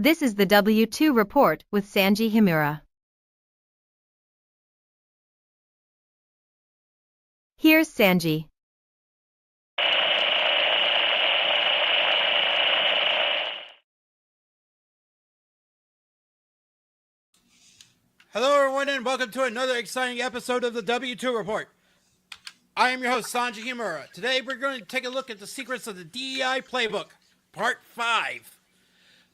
This is the W2 report with Sanji Himura. Here's Sanji. Hello everyone and welcome to another exciting episode of the W2 Report. I am your host Sanji Himura. Today we're going to take a look at the secrets of the DEI Playbook, Part 5.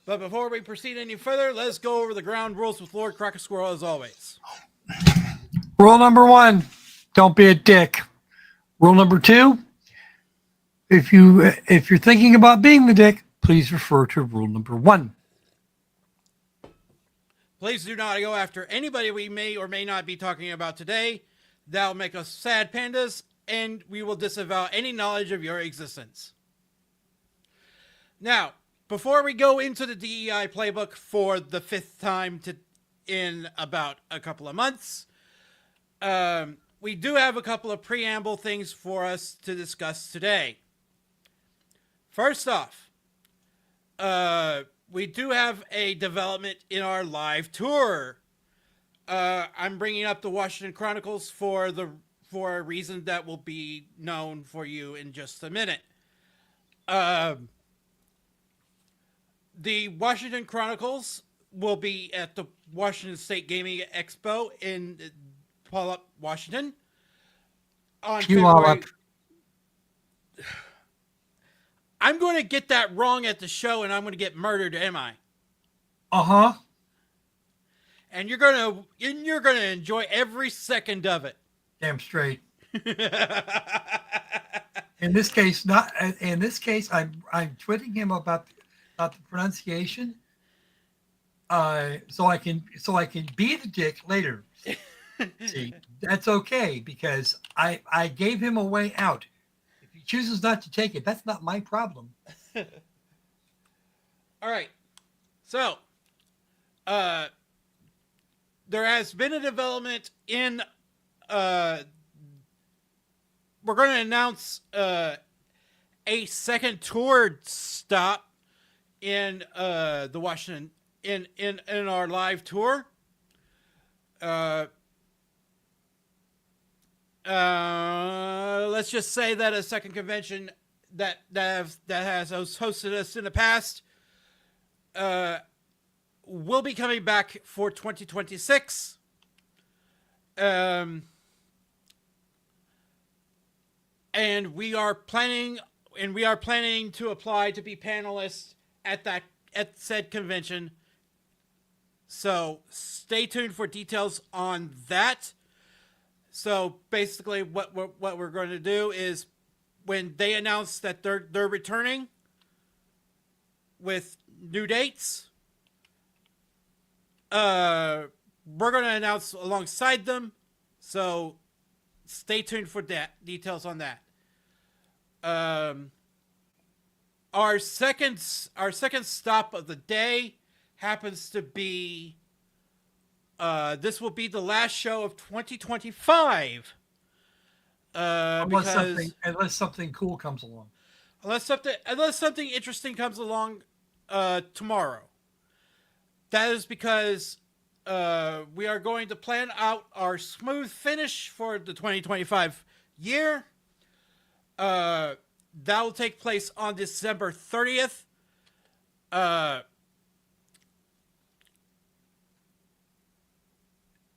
But before we proceed any further, let's go over the ground rules with Lord Cracker Squirrel as always. Rule number 1, don't be a dick. Rule number 2, if you're thinking about being the dick, please refer to rule number 1. Please do not go after anybody we may or may not be talking about today. That will make us sad pandas, and we will disavow any knowledge of your existence. Now, before we go into the DEI playbook for the 5th time in about a couple of months, we do have a couple of preamble things for us to discuss today. First off, we do have a development in our live tour. I'm bringing up the Washington Chronicles for a reason that will be known for you in just a minute. The Washington Chronicles will be at the Washington State Gaming Expo in Puyallup, Washington on February. I'm going to get that wrong at the show, and I'm going to get murdered, am I? Uh-huh. And you're going to enjoy every second of it. Damn straight. In this case, I'm tweeting him about the pronunciation, so I can be the dick later. See, that's okay because I gave him a way out. If he chooses not to take it, that's not my problem. All right. So, there has been a development in, we're going to announce a second tour stop in the Washington, in our live tour. Let's just say that a second convention that has hosted us in the past will be coming back for 2026. And we are planning to apply to be panelists at said convention. So stay tuned for details on that. So basically what we're going to do is when they announce that they're returning with new dates, we're going to announce alongside them. So stay tuned for that details on that. Our second stop of the day happens to be this will be the last show of 2025. Unless something cool comes along. Unless something interesting comes along tomorrow. That is because we are going to plan out our smooth finish for the 2025 year. That will take place on December 30th.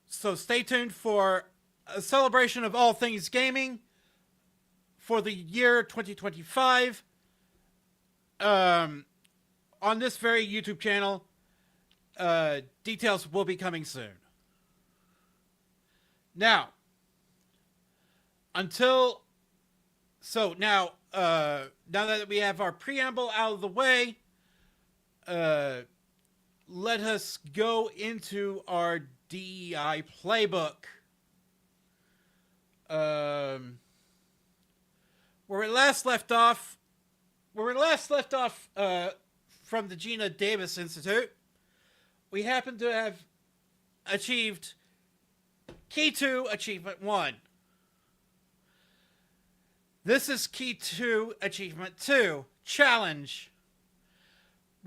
So stay tuned for a celebration of all things gaming for the year 2025 on this very YouTube channel. Details will be coming soon. Now that we have our preamble out of the way, let us go into our DEI playbook. Where we last left off from the Geena Davis Institute, we happen to have achieved Key 2 Achievement 1. This is Key 2 Achievement 2, Challenge,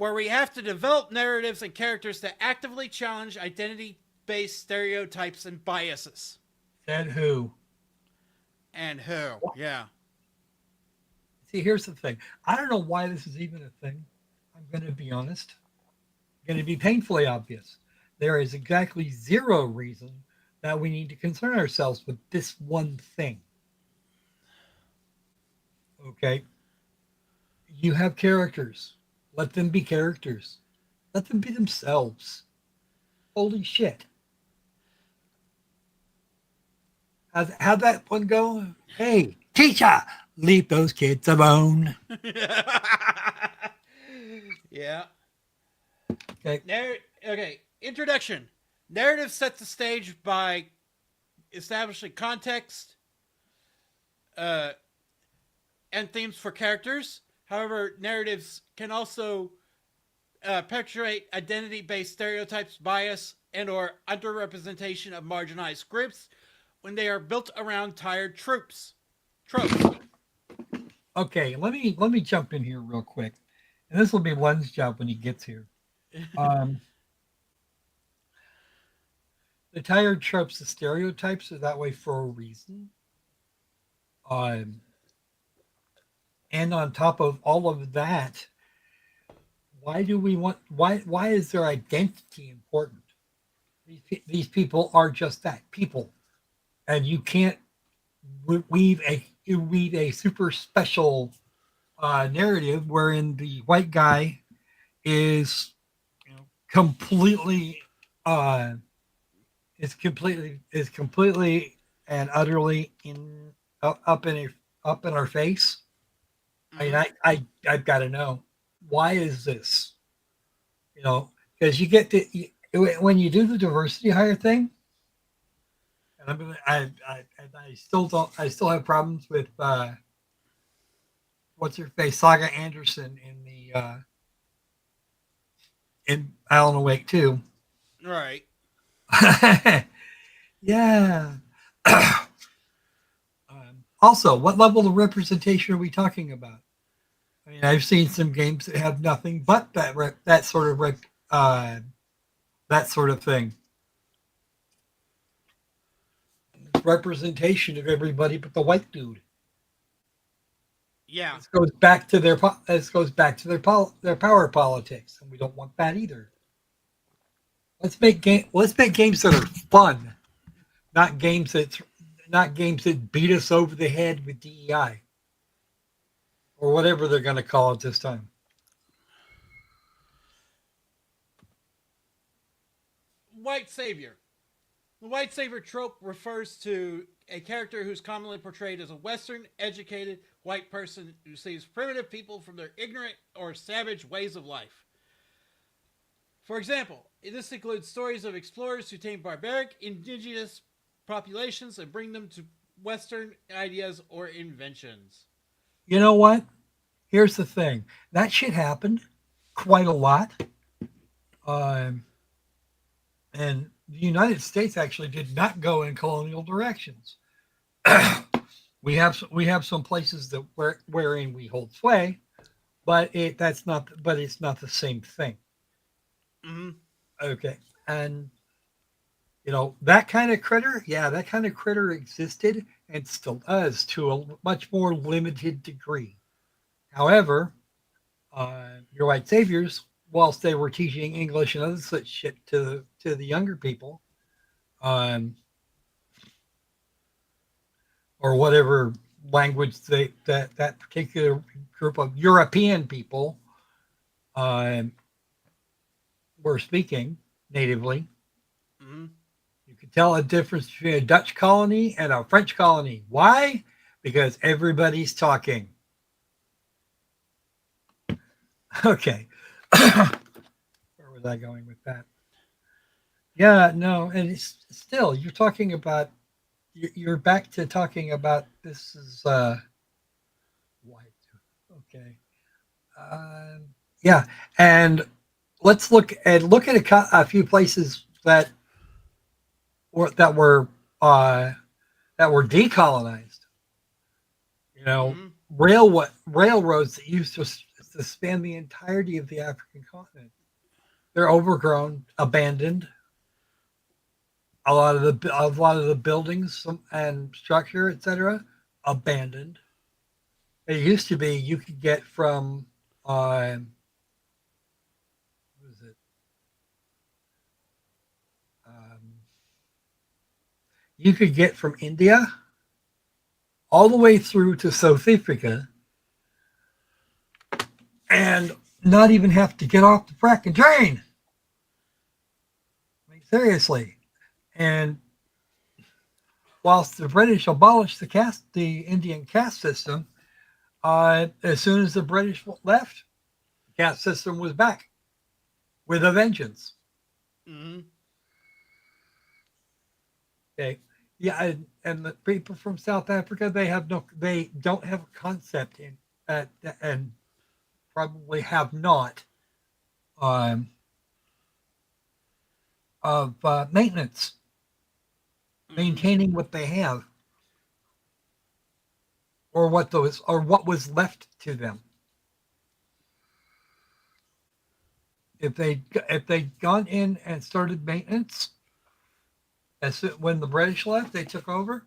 where we have to develop narratives and characters that actively challenge identity-based stereotypes and biases. Said who? And who? Yeah. See, here's the thing. I don't know why this is even a thing. I'm going to be honest. I'm going to be painfully obvious. There is exactly zero reason that we need to concern ourselves with this one thing. Okay? You have characters. Let them be characters. Let them be themselves. Holy shit. How'd that one go? Hey, teacher, leave those kids alone. Yeah. Okay. Okay. Introduction. Narrative sets the stage by establishing context and themes for characters. However, narratives can also perpetuate identity-based stereotypes, bias, and or underrepresentation of marginalized groups when they are built around tired tropes. Okay, let me jump in here real quick. And this will be Len's job when he gets here. The tired tropes, the stereotypes are that way for a reason. And on top of all of that, why is their identity important? These people are just that, people. And you can't weave a super special narrative wherein the white guy is completely and utterly up in our face. Mm-hmm. I mean, I've got to know, why is this? Because you get when you do the diversity hire thing, and I still have problems with what's her face, Saga Anderson in Alan Awake too. Right. Yeah. Also, what level of representation are we talking about? I mean, I've seen some games that have nothing but that sort of thing. Representation of everybody but the white dude. Yeah. This goes back to their power politics, and we don't want that either. Let's make games that are fun, not games that beat us over the head with DEI or whatever they're going to call it this time. White savior. The white savior trope refers to a character who's commonly portrayed as a Western, educated, white person who saves primitive people from their ignorant or savage ways of life. For example, this includes stories of explorers who tame barbaric, indigenous populations and bring them to Western ideas or inventions. You know what? Here's the thing. That shit happened quite a lot. And the United States actually did not go in colonial directions. we have some places wherein we hold sway, but it's not the same thing. Mm-hmm. Okay, and that kind of critter existed and still does to a much more limited degree. However, your white saviors, whilst they were teaching English and other such shit to the younger people, or whatever language that particular group of European people were speaking natively. Mm-hmm. You could tell a difference between a Dutch colony and a French colony. Why? Because everybody's talking. Okay. Where was I going with that? Yeah, no, and it's still, you're back to talking about this is white. Okay. Yeah, and let's look at a few places that were decolonized. Mm-hmm. Railroads that to span the entirety of the African continent. They're overgrown, abandoned. A lot of the buildings and structure, etc., abandoned. It used to be you could get from what is it? Um, you could get from India all the way through to South Africa and not even have to get off the fracking train. I mean, seriously. And whilst the British abolished the Indian caste system, as soon as the British left, the caste system was back with a vengeance. Mm-hmm. Okay, yeah, and the people from South Africa, they don't have a concept and probably have not um, of maintenance, maintaining what they have, or what was left to them. If they'd gone in and started maintenance when the British left, they took over.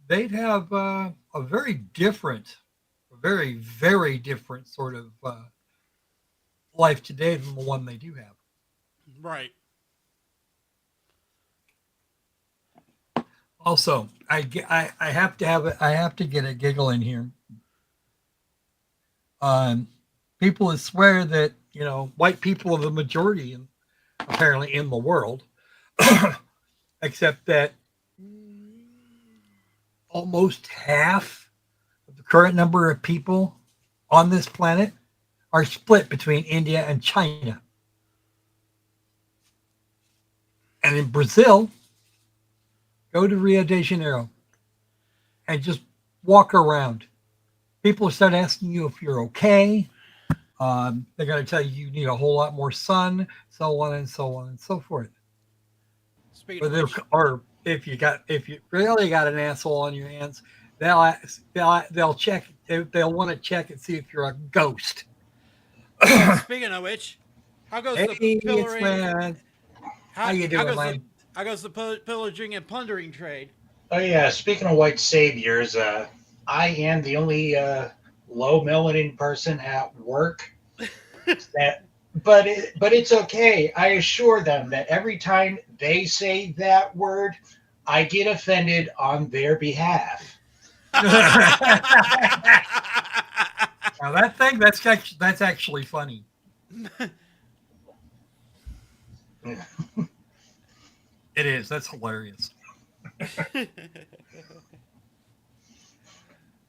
They'd have a very very different sort of life today than the one they do have. Right. Also, I have to get a giggle in here. People swear that white people are the majority apparently in the world, except that almost half of the current number of people on this planet are split between India and China. And in Brazil, go to Rio de Janeiro and just walk around. People start asking you if you're okay. They're going to tell you need a whole lot more sun, so on and so on and so forth. Or if you really got an asshole on your hands, they'll check. They'll want to check and see if you're a ghost. Speaking of which, how goes hey, the pillaging? Man. How you doing, man? How goes the pillaging and plundering trade? Oh yeah, speaking of white saviors, I am the only low melanin person at work. But it's okay. I assure them that every time they say that word, I get offended on their behalf. Now that's actually funny. It is. That's hilarious.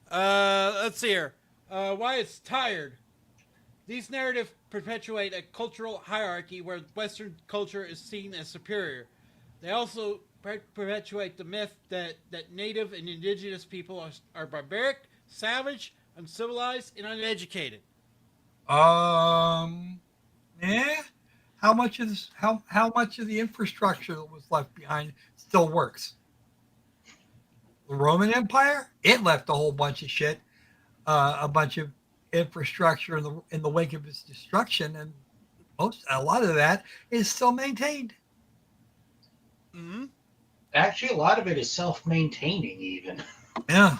Let's see here. Why it's tired. These narratives perpetuate a cultural hierarchy where Western culture is seen as superior. They also perpetuate the myth that native and indigenous people are barbaric, savage, uncivilized, and uneducated. Yeah. How much of the infrastructure that was left behind still works? The Roman Empire, it left a whole bunch of shit, a bunch of infrastructure in the wake of its destruction, and a lot of that is still maintained. Mm-hmm. Actually, a lot of it is self-maintaining, even. Yeah.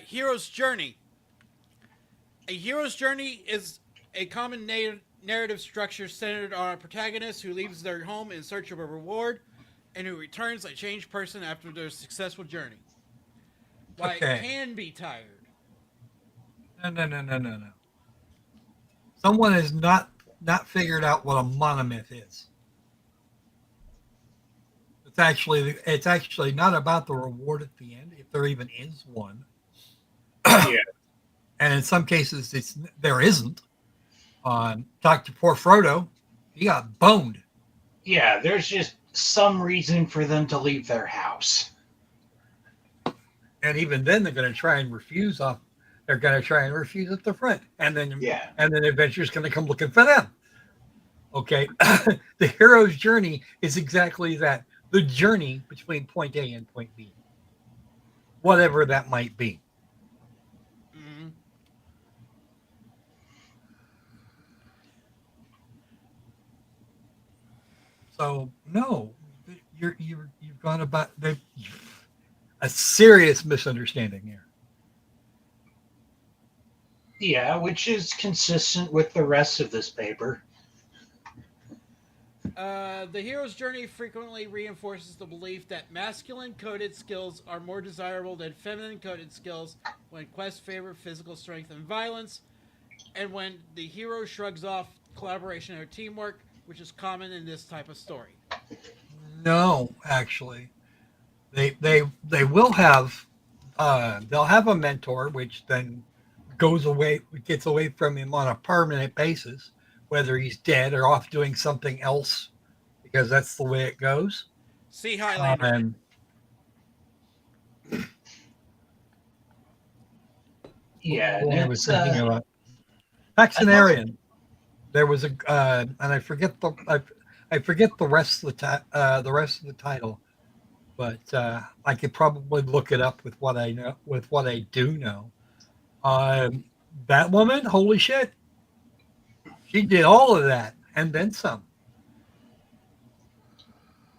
Hero's journey. A hero's journey is a common narrative structure centered on a protagonist who leaves their home in search of a reward and who returns a changed person after their successful journey. Why Okay. It can be tired. No. Someone has not figured out what a monomyth is. It's actually not about the reward at the end, if there even is one. Yeah. And in some cases, there isn't. Talk to poor Frodo, he got boned. Yeah, there's just some reason for them to leave their house. And even then, they're going to try and refuse off. They're going to try and refuse at the front, and then adventure's going to come looking for them. Okay. The hero's journey is exactly that, the journey between point A and point B, whatever that might be. Mhm. So, no, you've gone about a serious misunderstanding here. Yeah, which is consistent with the rest of this paper. The hero's journey frequently reinforces the belief that masculine coded skills are more desirable than feminine coded skills when quests favor physical strength and violence, and when the hero shrugs off collaboration or teamwork, which is common in this type of story. No, actually, they will have they'll have a mentor, which then gets away from him on a permanent basis, whether he's dead or off doing something else, because that's the way it goes. See Highlander. Um, Yeah, what and I was it's thinking about another. Paxenarian. There was a and I forget the rest of the rest of the title, but I could probably look it up with what I know with what I do know. Um, that woman, holy shit, she did all of that and then some.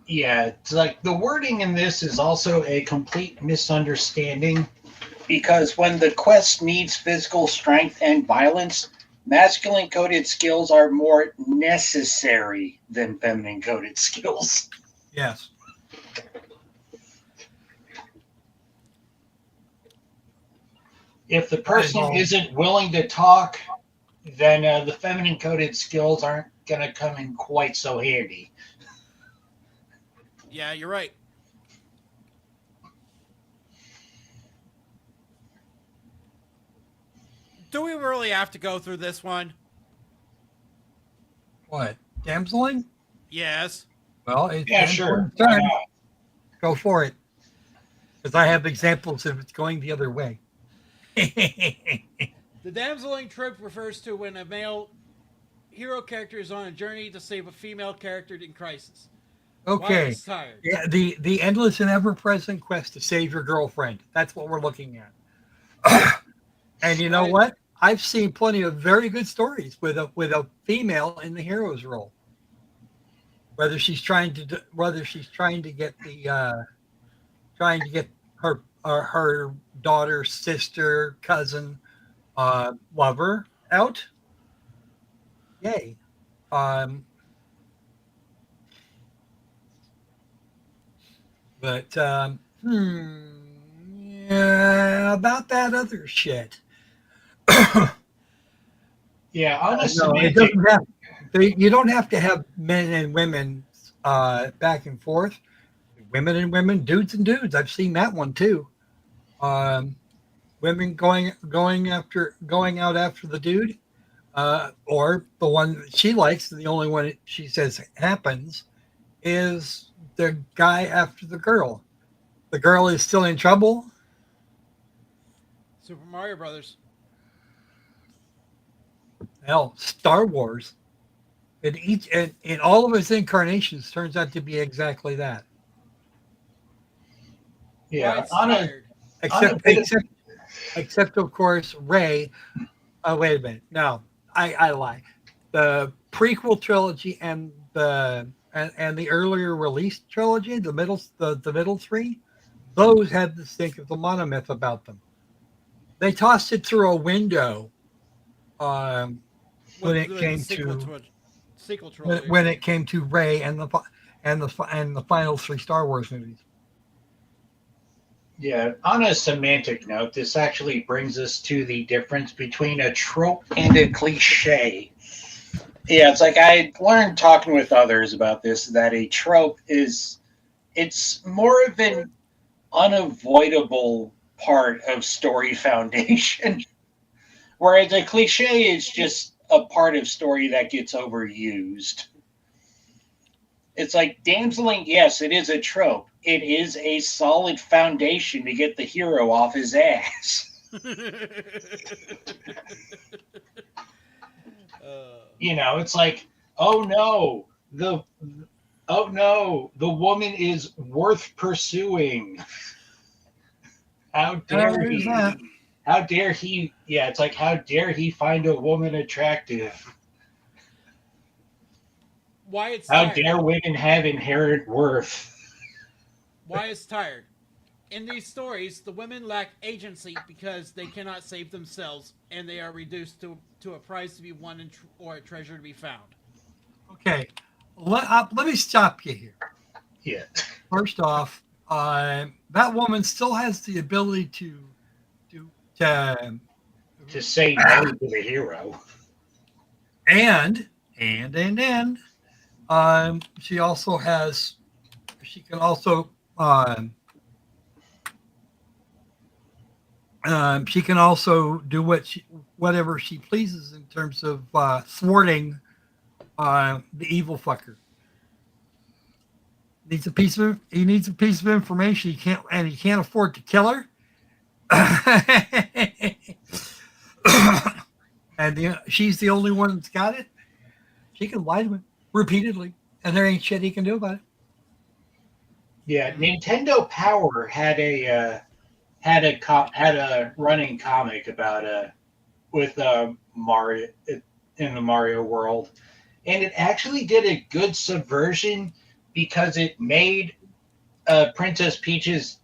Yeah, it's like the wording in this is also a complete misunderstanding because when the quest needs physical strength and violence, masculine coded skills are more necessary than feminine coded skills. Yes. If the person isn't willing to talk, then the feminine coded skills aren't going to come in quite so handy. Yeah, you're right. Do we really have to go through this one? What? Damseling? Yes. Well, it's Yeah, sure. Damseling's Why turn. not? Go for it. Because I have examples if it's going the other way. The damseling trope refers to when a male hero character is on a journey to save a female character in crisis. Wyatt Okay. is tired. Yeah, the endless and ever present quest to save your girlfriend. That's what we're looking at. And you know Wyatt, what? I've seen plenty of very good stories with a female in the hero's role. Whether she's trying to get the trying to get her daughter, sister, cousin, lover out. Yay. Um, but yeah, about that other shit. Yeah, on a No, it semantic. doesn't have. You don't have to have men and women back and forth. Women and women, dudes and dudes. I've seen that one too. Um, Women going out after the dude, or the one that she likes. The only one she says happens is the guy after the girl. The girl is still in trouble. Super Mario Brothers. Hell, Star Wars. In all of its incarnations turns out to be exactly that. Yeah, Wyatt's on a tired. Except bit of- except except of course Ray. Oh wait a minute. No, I lie. The prequel trilogy and the earlier released trilogy, the middle three, those had the stink of the monomyth about them. They tossed it through a window um, when it With came sequel trilogy. when it came to Ray and the final three Star Wars movies. Yeah, on a semantic note, this actually brings us to the difference between a trope and a cliche. Yeah, it's like I learned talking with others about this that a trope it's more of an unavoidable part of story foundation, whereas a cliche is just a part of story that gets overused. It's like damseling, yes, it is a trope. It is a solid foundation to get the hero off his ass. uh, You know, it's like Oh no, the woman is worth pursuing. How dare There's he? that. How dare he? Yeah, it's like how dare he find a woman attractive? Why it's How tired. dare women have inherent worth? Why it's tired. In these stories, the women lack agency because they cannot save themselves, and they are reduced to a prize to be won or a treasure to be found. Okay, let me stop you here. Yeah, First off, that woman still has the ability to to to say no to the hero. and and she also has she can also she can also do whatever she pleases in terms of thwarting the evil fucker. He needs a piece of information. He can't afford to kill her. And she's the only one that's got it. She can lie to him repeatedly, and there ain't shit he can do about it. Yeah, Nintendo Power had a running comic about with Mario in the Mario world, and it actually did a good subversion because it made Princess Peach's.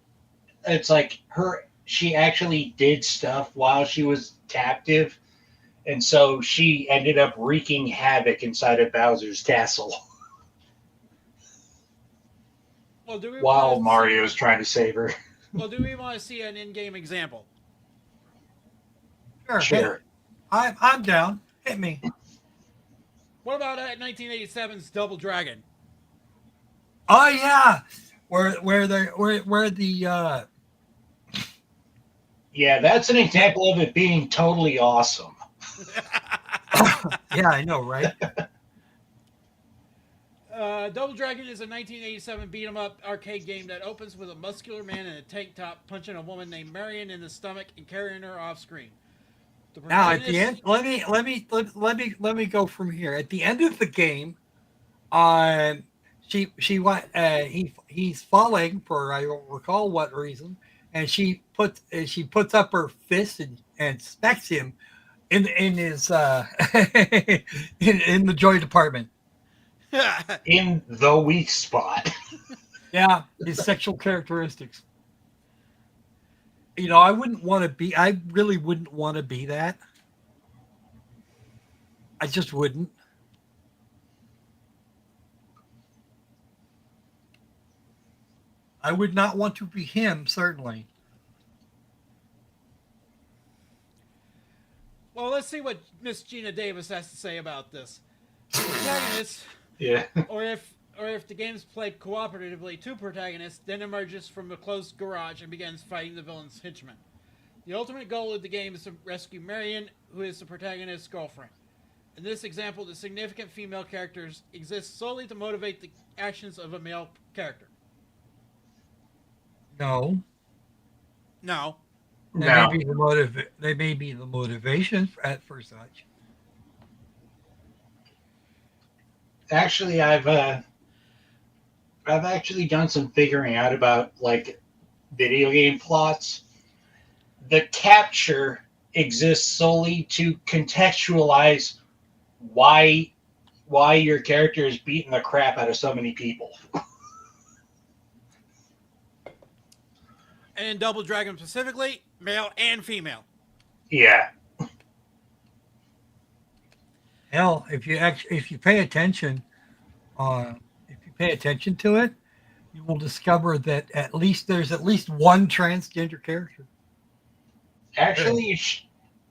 It's like her. She actually did stuff while she was captive, and so she ended up wreaking havoc inside of Bowser's castle Well, do we want while to see? Mario's trying to save her. Well, do we want to see an in-game example? Sure, Sure. I'm down. Hit me. What about 1987's Double Dragon? Oh yeah, where the Yeah, that's an example of it being totally awesome. yeah, I know, right? Double Dragon is a 1987 beat 'em up arcade game that opens with a muscular man in a tank top punching a woman named Marion in the stomach and carrying her off screen. The Now at the protagonist. end, let me go from here. At the end of the game, he's falling for I don't recall what reason, and she puts up her fist and smacks him in his in the joy department. In the weak spot. Yeah, his sexual characteristics. You know, I wouldn't want to be. I really wouldn't want to be that. I just wouldn't. I would not want to be him, certainly. Well, let's see what Miss Geena Davis has to say about this. The protagonist, Yeah. or if the game's played cooperatively, two protagonists then emerges from a closed garage and begins fighting the villain's henchmen. The ultimate goal of the game is to rescue Marion, who is the protagonist's girlfriend. In this example, the significant female characters exist solely to motivate the actions of a male character. No, No. No. They may be the motivation for such. Actually, I've actually done some figuring out about like video game plots. The capture exists solely to contextualize why your character is beating the crap out of so many people. And in Double Dragon specifically, male and female. Yeah. Hell, if you pay attention, if you pay attention to it, you will discover that there's at least one transgender character. Actually,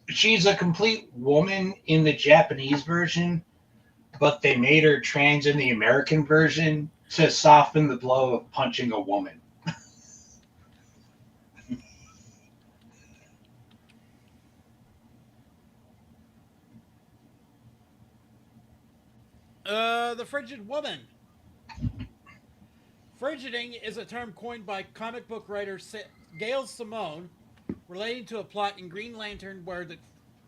she's a complete woman in the Japanese version, but they made her trans in the American version to soften the blow of punching a woman. The Frigid Woman. Frigiding is a term coined by comic book writer Gail Simone relating to a plot in Green Lantern where the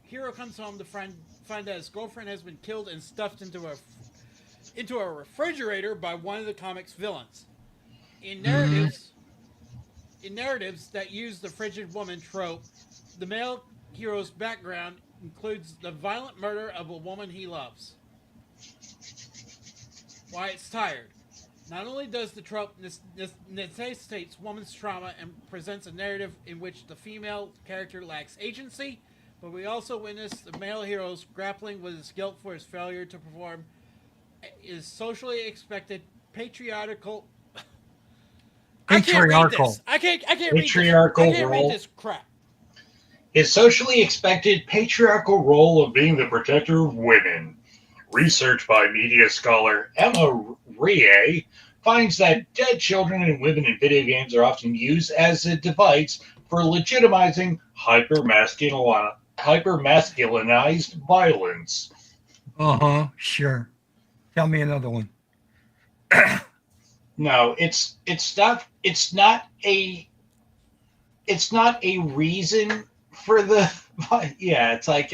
hero comes home to find that his girlfriend has been killed and stuffed into a into a refrigerator by one of the comic's villains. In Mhm. narratives that use the frigid woman trope, the male hero's background includes the violent murder of a woman he loves. Wyatt's tired. Not only does the trope necessitates woman's trauma and presents a narrative in which the female character lacks agency, but we also witness the male hero's grappling with his guilt for his failure to perform is socially expected patriarchal. I can't read Patriarchal. this. I can't read this. I Patriarchal can't read role. this crap. His socially expected patriarchal role of being the protector of women. Research by media scholar Emma Rie finds that dead children and women in video games are often used as a device for legitimizing hyper-masculinized violence. Sure. Tell me another one. No, it's not a reason for the yeah, it's like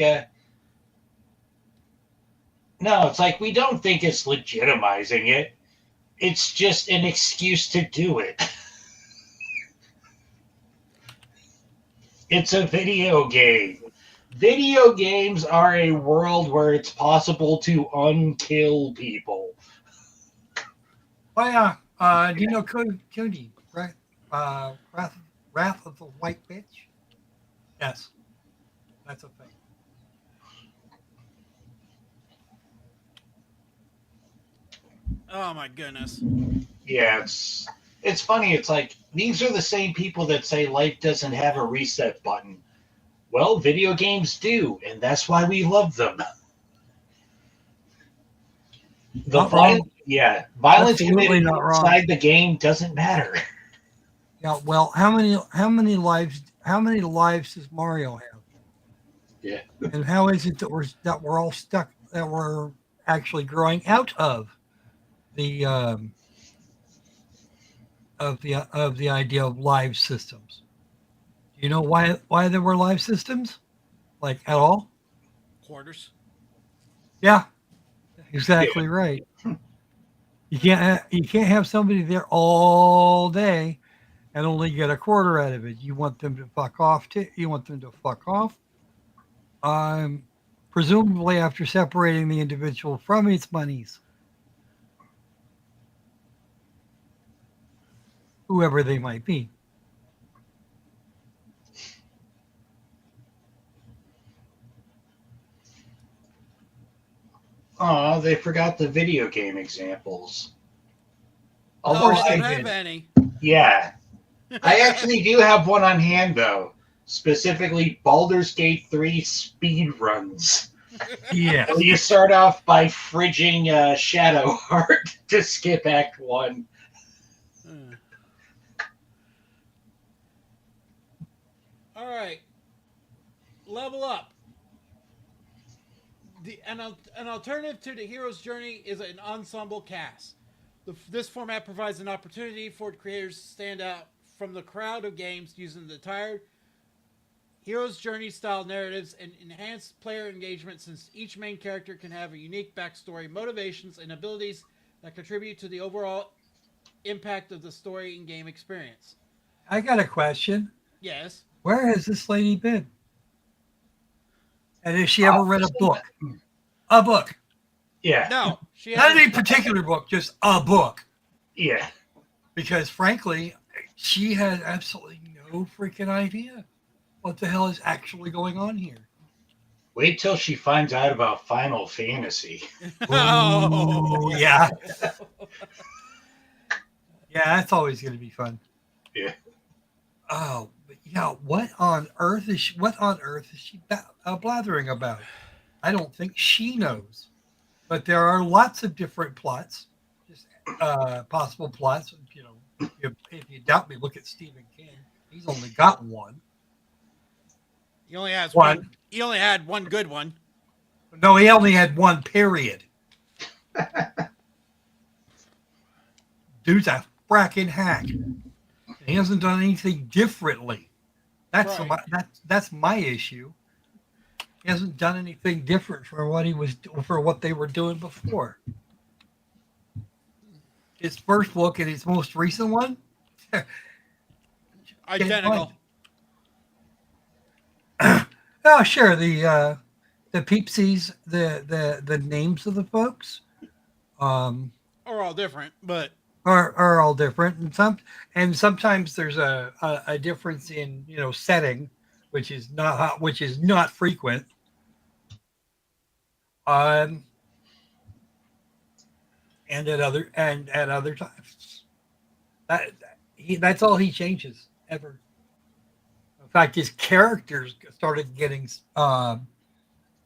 it's like we don't think it's legitimizing it. It's just an excuse to do it. It's a video game. Video games are a world where it's possible to unkill people. Oh yeah. Do you know Cody, right? Wrath of the White Bitch? Yes. That's a thing. Oh my goodness. Yeah, it's funny. It's like these are the same people that say life doesn't have a reset button. Well, video games do, and that's why we love them. Violence Absolutely committed not wrong. inside the game doesn't matter. Yeah. Well, how many lives does Mario have? Yeah. And how is it that we're all stuck, that we're actually growing out of the idea of live systems? Do you know why there were live systems? Like at all? Quarters. Yeah, exactly right. You can't have somebody there all day and only get a quarter out of it. You want them to fuck off. You want them to fuck off. Presumably after separating the individual from its monies, whoever they might be. Oh, they forgot the video game examples. No, course I they don't have did. any. Yeah. I actually do have one on hand, though. Specifically, Baldur's Gate 3 speed runs. Yes. You start off by fridging Shadowheart to skip Act 1. All right. Level up. An alternative to the hero's journey is an ensemble cast. This format provides an opportunity for creators to stand out from the crowd of games using the tired hero's journey style narratives and enhance player engagement, since each main character can have a unique backstory, motivations, and abilities that contribute to the overall impact of the story and game experience. I got a question. Yes. Where has this lady been? And has she ever read a book? A book. Yeah. No, she Not hasn't. any particular book, just a book. Yeah. Because frankly, she has absolutely no freaking idea what the hell is actually going on here. Wait till she finds out about Final Fantasy. Oh, yeah. Yeah, that's always going to be fun. Yeah. Oh, but yeah, what on earth is she blathering about? I don't think she knows. But there are lots of different plots, just possible plots. You know, if you doubt me, look at Stephen King. He's only got one. He only has one. He only had one good one. No, he only had one, period. Dude's a fracking hack. He hasn't done anything differently. That's Right. that's my issue. He hasn't done anything different for what they were doing before. his first book and his most recent one. Identical. Oh, sure. The peepsies, the names of the folks, Are all different, but are all different, and sometimes there's a difference in setting, which is not frequent. Um, and at other times, that's all he changes ever. In fact, his characters started getting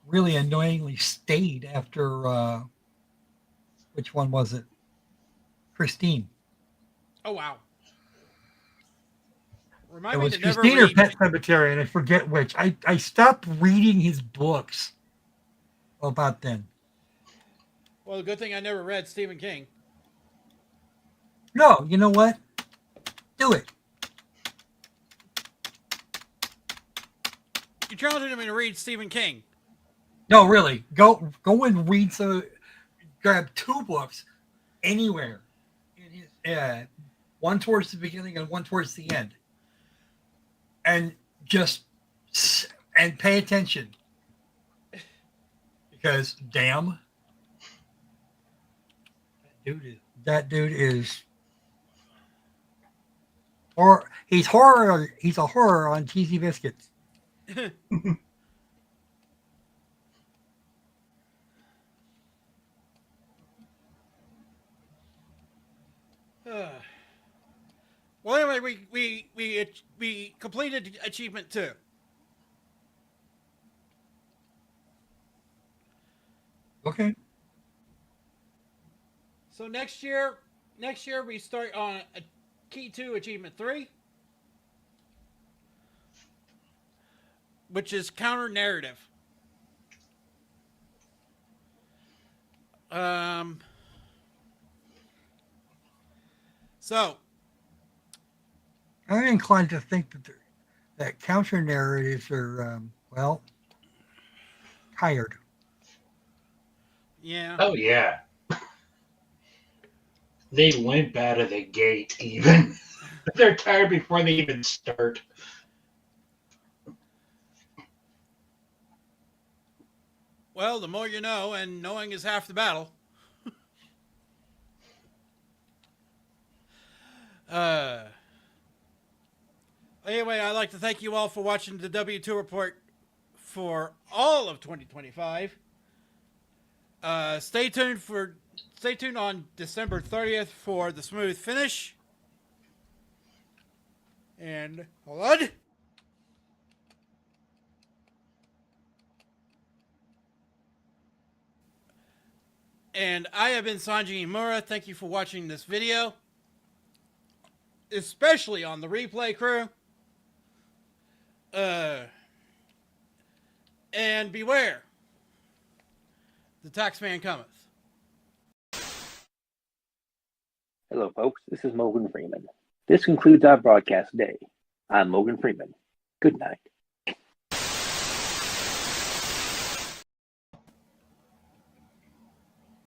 really annoyingly stayed after which one was it? Christine. oh wow. It Remind me was to never Christine or read. Pet Cemetery, and I forget which. I stopped reading his books about then. Well, the good thing I never read Stephen King. No, you know what? Do it. You challenged me to read Stephen King. No, really. Go and read grab 2 books anywhere. One towards the beginning and one towards the end. And pay attention. Because damn, that dude is or he's a horror on cheesy biscuits. Well, anyway, we completed achievement 2. Okay. So next year we start on key 2 achievement 3, which is counter narrative. So I'm inclined to think that counter narratives are tired. yeah. Oh yeah. They limp out of the gate even. They're tired before they even start. Well, the more you know, and knowing is half the battle. Anyway, I'd like to thank you all for watching the W2 report for all of 2025. Stay tuned on December 30th for the smooth finish. And hold on. And I have been Sanji Imura. Thank you for watching this video, especially on the replay crew. And beware, the taxman cometh. Hello, folks. This is Morgan Freeman. This concludes our broadcast day. I'm Morgan Freeman. Good night.